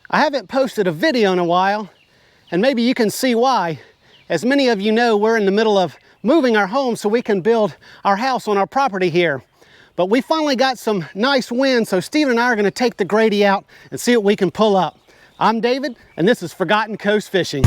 I haven't posted a video in a while, and maybe you can see why. As many of you know, we're in the middle of moving our home so we can build our house on our property here. But we finally got some nice wind, so Steve and I are gonna take the Grady out and see what we can pull up. I'm David, and this is Forgotten Coast Fishing.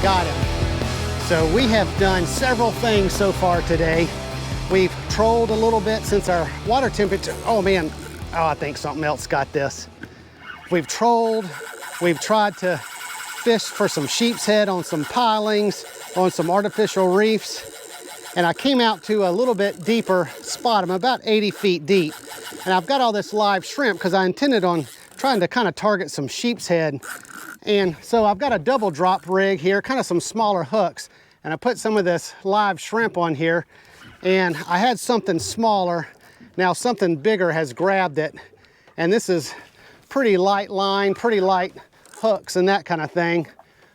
Got him. So we have done several things so far today. We've trolled a little bit since our water temperature. Oh man, I think something else got this. We've trolled, we've tried to fish for some sheep's head on some pilings, on some artificial reefs. And I came out to a little bit deeper spot. I'm about 80 feet deep. And I've got all this live shrimp because I intended on trying to kind of target some sheep's head. And so I've got a double drop rig here, kind of some smaller hooks. And I put some of this live shrimp on here, and I had something smaller. Now something bigger has grabbed it. And this is pretty light line, pretty light hooks and that kind of thing.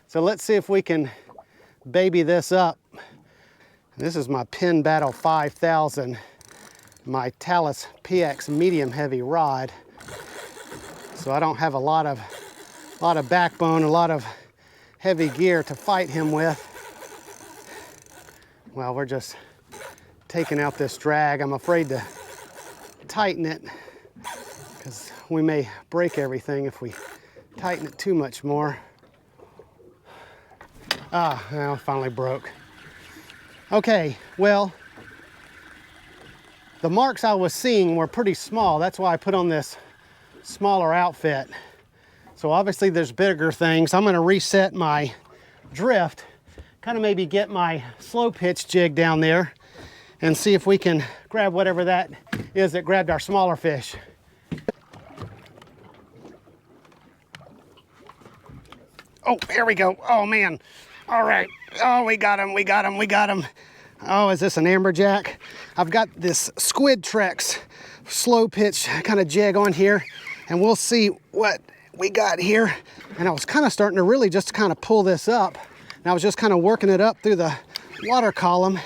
So let's see if we can baby this up. This is my Penn Battle 5000, my Talus PX medium heavy rod. So I don't have a lot of backbone, a lot of heavy gear to fight him with. Well, we're just taking out this drag. I'm afraid to tighten it because we may break everything if we tighten it too much more. Well, it finally broke. Okay, well, the marks I was seeing were pretty small. That's why I put on this smaller outfit. So obviously there's bigger things. I'm gonna reset my drift, kind of maybe get my slow pitch jig down there and see if we can grab whatever that is that grabbed our smaller fish. Oh, here we go. Oh man. All right. Oh, we got him, we got him, we got him. Oh, is this an amberjack? I've got this Squid Trex slow pitch kind of jig on here, and we'll see what we got here. And I was kind of starting to really just kind of pull this up, and I was just kind of working it up through the water column,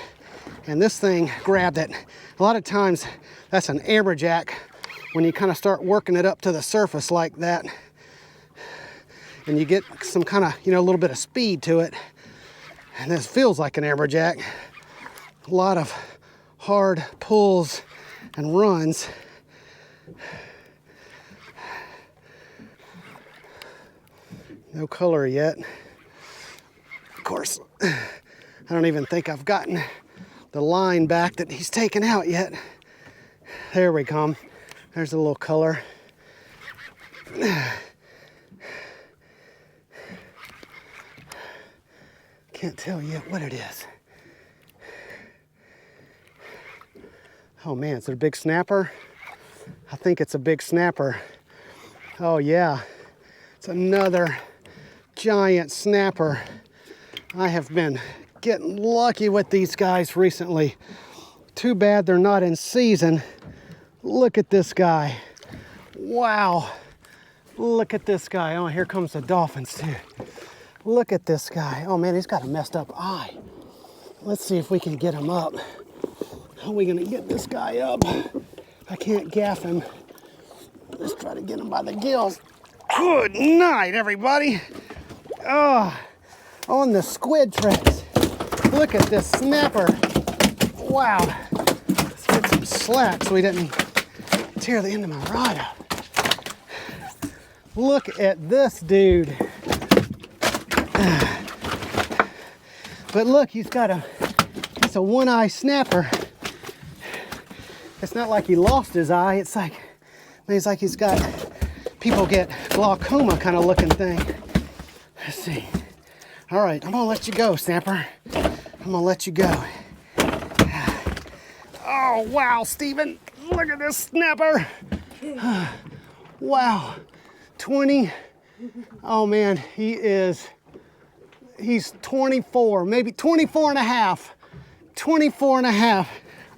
and this thing grabbed it. A lot of times that's an amberjack when you kind of start working it up to the surface like that, and you get some kind of, a little bit of speed to it. And this feels like an amberjack. A lot of hard pulls and runs. No color yet. Of course, I don't even think I've gotten the line back that he's taken out yet. There we come. There's a little color. Can't tell yet what it is. Oh man, is it a big snapper? I think it's a big snapper. Oh yeah, it's another giant snapper. I have been getting lucky with these guys recently. Too bad they're not in season. Look at this guy. Wow. Look at this guy. Oh, here comes the dolphins too. Look at this guy. Oh man, he's got a messed up eye. Let's see if we can get him up. How are we gonna get this guy up? I can't gaff him. Let's try to get him by the gills. Good night, everybody. Oh, on the Squid Trex. Look at this snapper. Wow. Let's get some slack so he didn't tear the end of my rod up. Look at this dude. But look, he's a one-eye snapper. It's not like he lost his eye. It's like he's got, people get glaucoma kind of looking thing. Let's see. All right, I'm gonna let you go, snapper. I'm gonna let you go. Oh, wow, Steven. Look at this snapper. Wow. 20. Oh man, he's 24, maybe 24 and a half. 24 and a half.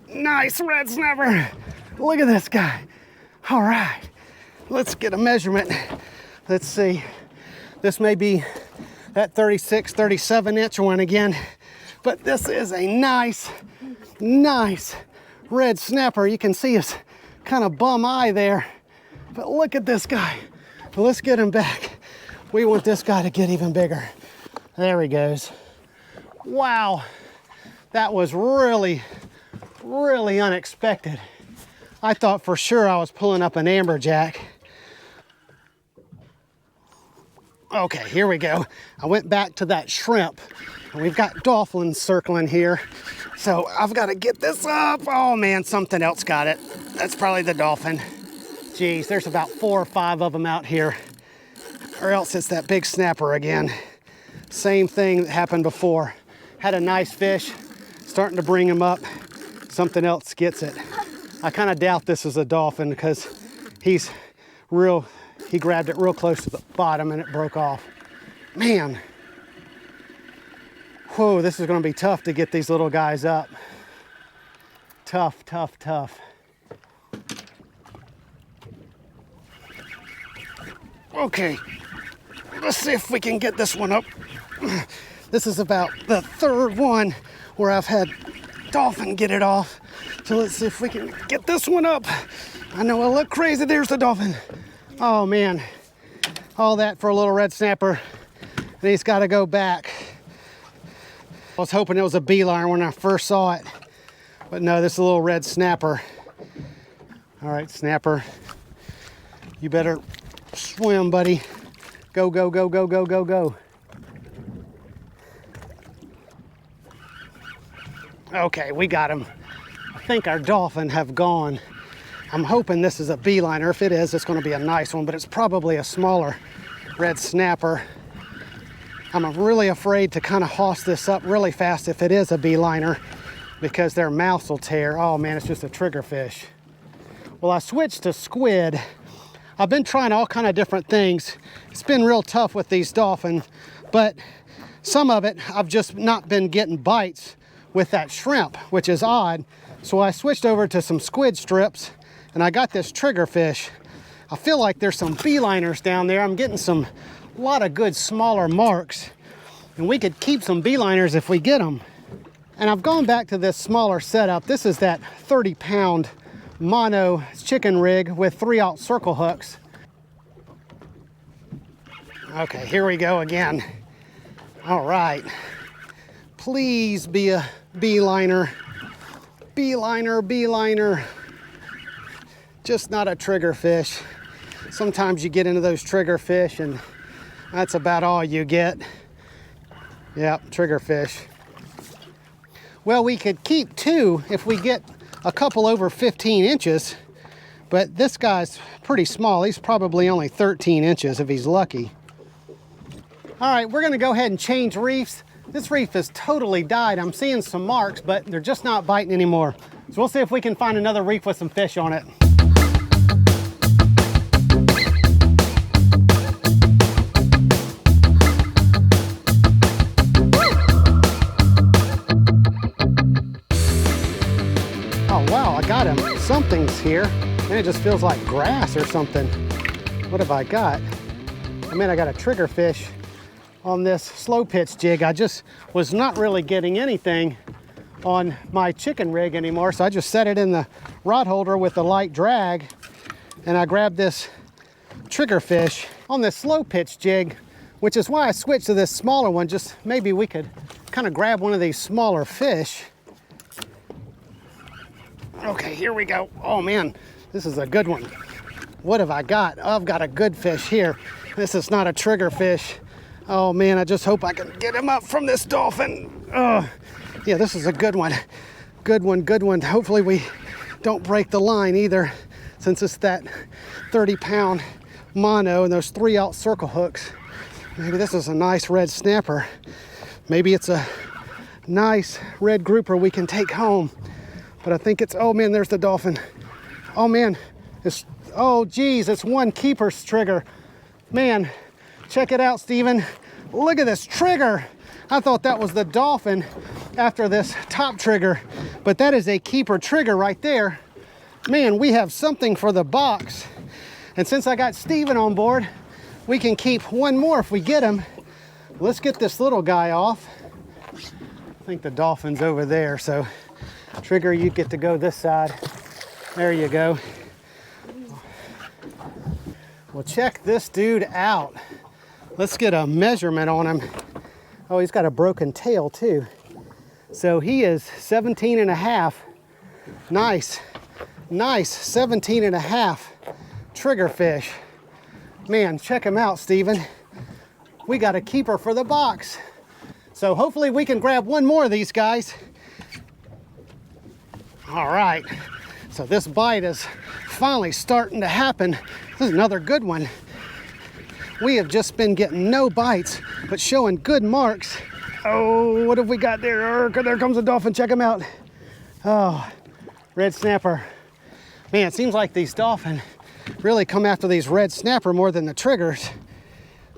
Nice red snapper. Look at this guy. All right, let's get a measurement. Let's see. This may be that 36, 37 inch one again, but this is a nice red snapper. You can see his kind of bum eye there, but look at this guy. Let's get him back. We want this guy to get even bigger. There he goes. Wow, that was really unexpected. I thought for sure I was pulling up an amberjack. Okay, here we go. I went back to that shrimp, and we've got dolphins circling here. So I've got to get this up. Oh man, something else got it. That's probably the dolphin. Geez, there's about 4 or 5 of them out here. Or else it's that big snapper again. Same thing that happened before. Had a nice fish, starting to bring him up. Something else gets it. I kind of doubt this is a dolphin because he grabbed it real close to the bottom and it broke off. Man. Whoa, this is going to be tough to get these little guys up. Tough. Okay, let's see if we can get this one up. This is about the 3rd one where I've had dolphin get it off. So let's see if we can get this one up. I know I look crazy. There's the dolphin. Oh man, all that for a little red snapper, and he's got to go back. I was hoping it was a beeline when I first saw it, but no, this is a little red snapper. All right, snapper, you better swim, buddy. Go. Okay, we got him. I think our dolphin have gone. I'm hoping this is a beeliner. If it is, it's going to be a nice one, but it's probably a smaller red snapper. I'm really afraid to kind of hoss this up really fast if it is a beeliner because their mouths will tear. Oh man, it's just a triggerfish. Well, I switched to squid. I've been trying all kind of different things. It's been real tough with these dolphins, but some of it I've just not been getting bites with that shrimp, which is odd. So I switched over to some squid strips and I got this triggerfish. I feel like there's some beeliners down there. I'm getting a lot of good smaller marks, and we could keep some beeliners if we get them. And I've gone back to this smaller setup. This is that 30-pound mono chicken rig with 3/0 circle hooks. Okay, here we go again. All right, please be a beeliner. Beeliner. Just not a triggerfish. Sometimes you get into those triggerfish and that's about all you get. Yep, triggerfish. Well, we could keep 2 if we get a couple over 15 inches, but this guy's pretty small. He's probably only 13 inches if he's lucky. All right, we're gonna go ahead and change reefs. This reef has totally died. I'm seeing some marks, but they're just not biting anymore. So we'll see if we can find another reef with some fish on it. Oh wow, I got him. Something's here, and it just feels like grass or something. What have I got? I mean, I got a triggerfish on this slow pitch jig. I just was not really getting anything on my chicken rig anymore, so I just set it in the rod holder with a light drag, and I grabbed this triggerfish on this slow pitch jig, which is why I switched to this smaller one. Just maybe we could kind of grab one of these smaller fish. Okay, here we go. Oh man, this is a good one. What have I got? Oh, I've got a good fish here. This is not a triggerfish. Oh man, I just hope I can get him up from this dolphin. Oh, yeah, this is a good one. Good one. Hopefully we don't break the line either, since it's that 30-pound mono and those 3/0 circle hooks. Maybe this is a nice red snapper. Maybe it's a nice red grouper we can take home. But I think it's, oh man, there's the dolphin. Oh man, oh geez, it's one keeper's trigger. Man, check it out, Stephen. Look at this trigger. I thought that was the dolphin after this top trigger, but that is a keeper trigger right there. Man, we have something for the box. And since I got Stephen on board, we can keep one more if we get him. Let's get this little guy off. I think the dolphin's over there, so Trigger, you get to go this side. There you go. Well, check this dude out. Let's get a measurement on him. Oh, he's got a broken tail too. So he is 17 and a half. Nice, nice 17 and a half triggerfish. Man, check him out, Stephen. We got a keeper for the box. So hopefully we can grab one more of these guys. All right, so this bite is finally starting to happen. This is another good one. We have just been getting no bites, but showing good marks. Oh, what have we got there? There comes a dolphin, check him out. Oh, red snapper. Man, it seems like these dolphins really come after these red snapper more than the triggers,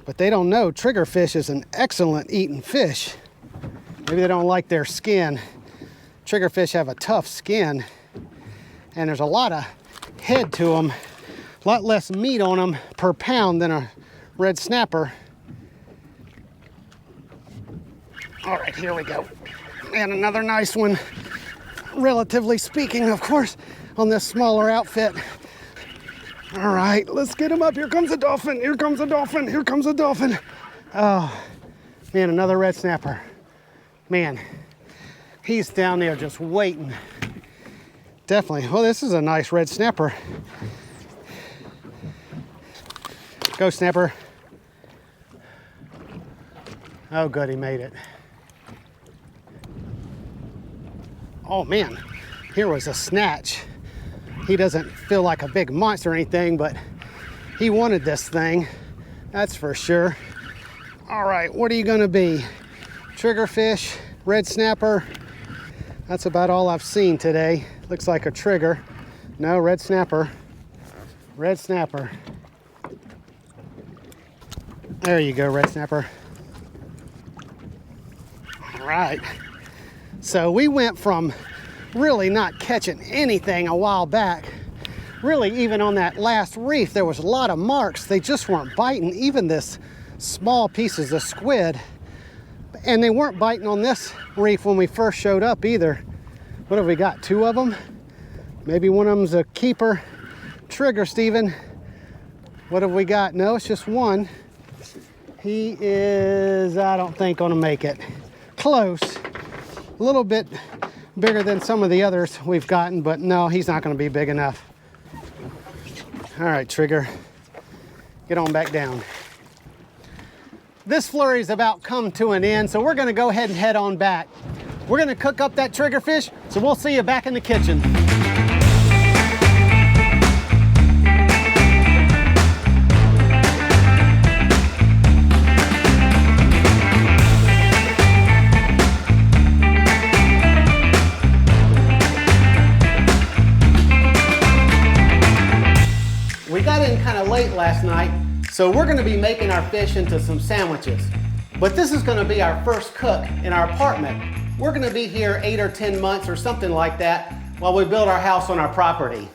but they don't know triggerfish is an excellent eating fish. Maybe they don't like their skin. Triggerfish have a tough skin, and there's a lot of head to them, a lot less meat on them per pound than a red snapper. All right, here we go. And another nice one, relatively speaking, of course, on this smaller outfit. All right, let's get him up. Here comes a dolphin, here comes a dolphin, here comes a dolphin. Oh, man, another red snapper. Man, he's down there just waiting. Definitely, well, this is a nice red snapper. Go, snapper. Oh, good, he made it. Oh man, here was a snatch. He doesn't feel like a big monster or anything, but he wanted this thing, that's for sure. All right, what are you gonna be? Triggerfish, red snapper? That's about all I've seen today. Looks like a trigger. No, red snapper. Red snapper. There you go, red snapper. All right. So we went from really not catching anything a while back. Really, even on that last reef, there was a lot of marks. They just weren't biting, even this small pieces of squid. And they weren't biting on this reef when we first showed up either. What have we got, 2 of them? Maybe one of them's a keeper trigger, Stephen. What have we got? No, it's just one. He is, I don't think, gonna make it. Close. A little bit bigger than some of the others we've gotten, but no, he's not gonna be big enough. All right, Trigger, get on back down. This flurry's about come to an end, so we're gonna go ahead and head on back. We're gonna cook up that triggerfish, so we'll see you back in the kitchen. We got in kind of late last night, so we're gonna be making our fish into some sandwiches. But this is gonna be our first cook in our apartment. We're gonna be here 8 or 10 months or something like that while we build our house on our property.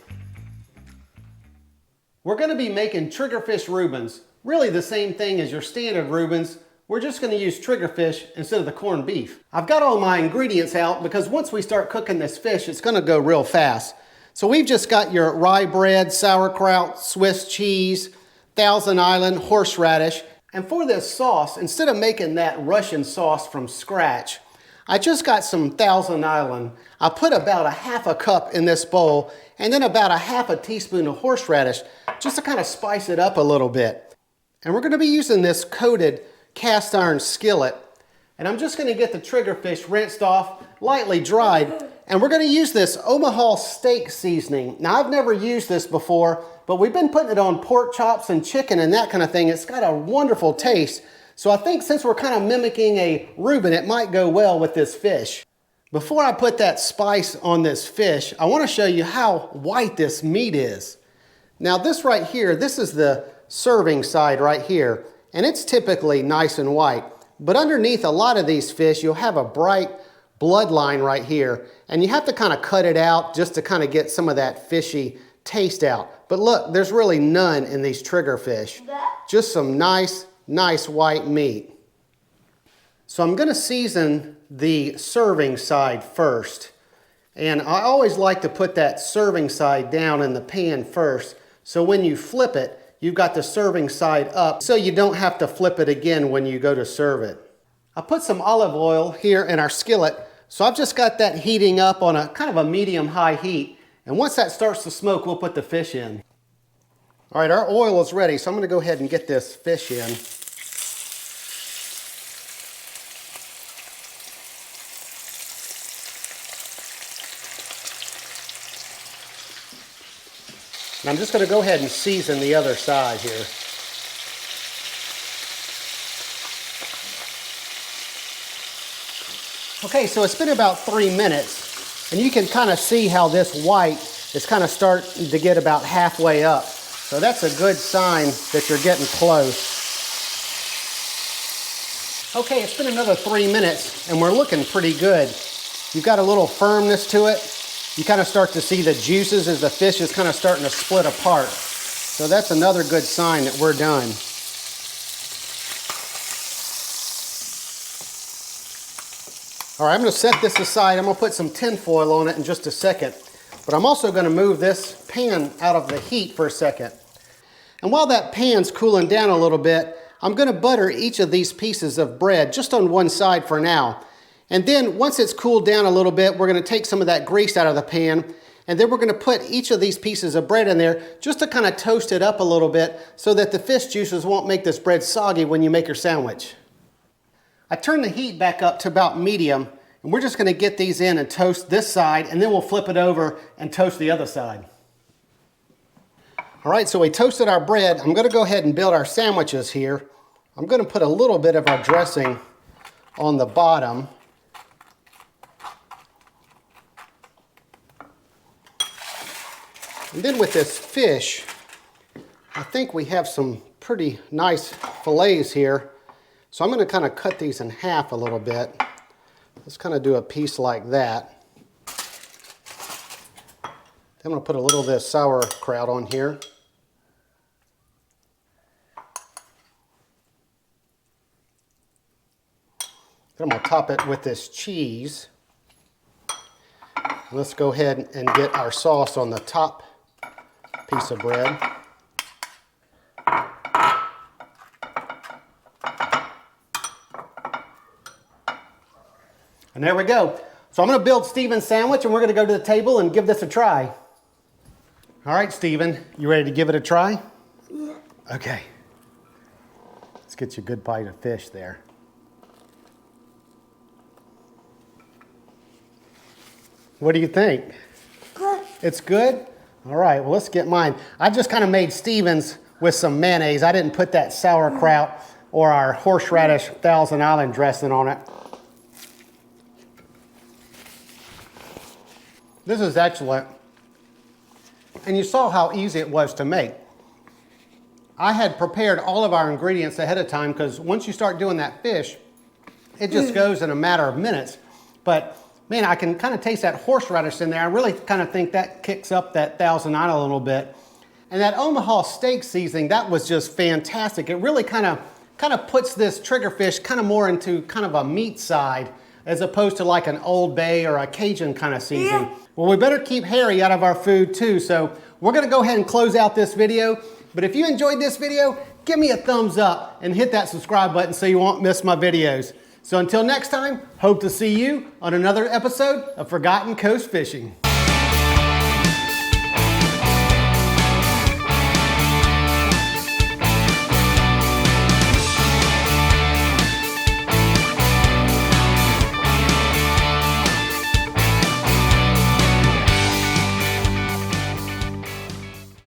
We're gonna be making Triggerfish Reubens, really the same thing as your standard Reubens. We're just gonna use triggerfish instead of the corned beef. I've got all my ingredients out because once we start cooking this fish, it's gonna go real fast. So we've just got your rye bread, sauerkraut, Swiss cheese, Thousand Island, horseradish. And for this sauce, instead of making that Russian sauce from scratch, I just got some Thousand Island. I put about a half a cup in this bowl and then about a half a teaspoon of horseradish just to kind of spice it up a little bit. And we're gonna be using this coated cast iron skillet. And I'm just gonna get the triggerfish rinsed off, lightly dried, and we're gonna use this Omaha steak seasoning. Now I've never used this before, but we've been putting it on pork chops and chicken and that kind of thing. It's got a wonderful taste. So I think since we're kind of mimicking a Reuben, it might go well with this fish. Before I put that spice on this fish, I want to show you how white this meat is. Now this right here, this is the serving side right here, and it's typically nice and white. But underneath a lot of these fish, you'll have a bright bloodline right here, and you have to kind of cut it out just to kind of get some of that fishy taste out. But look, there's really none in these triggerfish. Just some nice white meat. So I'm gonna season the serving side first. And I always like to put that serving side down in the pan first, so when you flip it, you've got the serving side up, so you don't have to flip it again when you go to serve it. I put some olive oil here in our skillet, so I've just got that heating up on a kind of a medium-high heat. And once that starts to smoke, we'll put the fish in. All right, our oil is ready, so I'm gonna go ahead and get this fish in. And I'm just going to go ahead and season the other side here. Okay, so it's been about 3 minutes, and you can kind of see how this white is kind of starting to get about halfway up. So that's a good sign that you're getting close. Okay, it's been another 3 minutes, and we're looking pretty good. You've got a little firmness to it. You kind of start to see the juices as the fish is kind of starting to split apart. So that's another good sign that we're done. All right, I'm going to set this aside. I'm going to put some tin foil on it in just a second. But I'm also going to move this pan out of the heat for a second. And while that pan's cooling down a little bit, I'm going to butter each of these pieces of bread just on one side for now. And then once it's cooled down a little bit, we're going to take some of that grease out of the pan, and then we're going to put each of these pieces of bread in there just to kind of toast it up a little bit so that the fish juices won't make this bread soggy when you make your sandwich. I turned the heat back up to about medium, and we're just going to get these in and toast this side, and then we'll flip it over and toast the other side. All right, so we toasted our bread. I'm going to go ahead and build our sandwiches here. I'm going to put a little bit of our dressing on the bottom. And then with this fish, I think we have some pretty nice fillets here. So I'm going to kind of cut these in half a little bit. Let's kind of do a piece like that. Then I'm going to put a little of this sauerkraut on here. Then I'm going to top it with this cheese. Let's go ahead and get our sauce on the top piece of bread. And there we go. So I'm going to build Stephen's sandwich, and we're going to go to the table and give this a try. All right, Stephen, you ready to give it a try? Yeah. Okay. Let's get you a good bite of fish there. What do you think? Good. It's good? All right, well, let's get mine. I just kind of made Stephen's with some mayonnaise. I didn't put that sauerkraut or our horseradish Thousand Island dressing on it. This is excellent. And you saw how easy it was to make. I had prepared all of our ingredients ahead of time because once you start doing that fish, it just goes in a matter of minutes. But man, I can kind of taste that horseradish in there. I really kind of think that kicks up that Thousand Island a little bit. And that Omaha steak seasoning, that was just fantastic. It really kind of puts this triggerfish kind of more into kind of a meat side as opposed to like an Old Bay or a Cajun kind of seasoning. Yeah. Well, we better keep Harry out of our food too, so we're gonna go ahead and close out this video. But if you enjoyed this video, give me a thumbs up and hit that subscribe button so you won't miss my videos. So until next time, hope to see you on another episode of Forgotten Coast Fishing.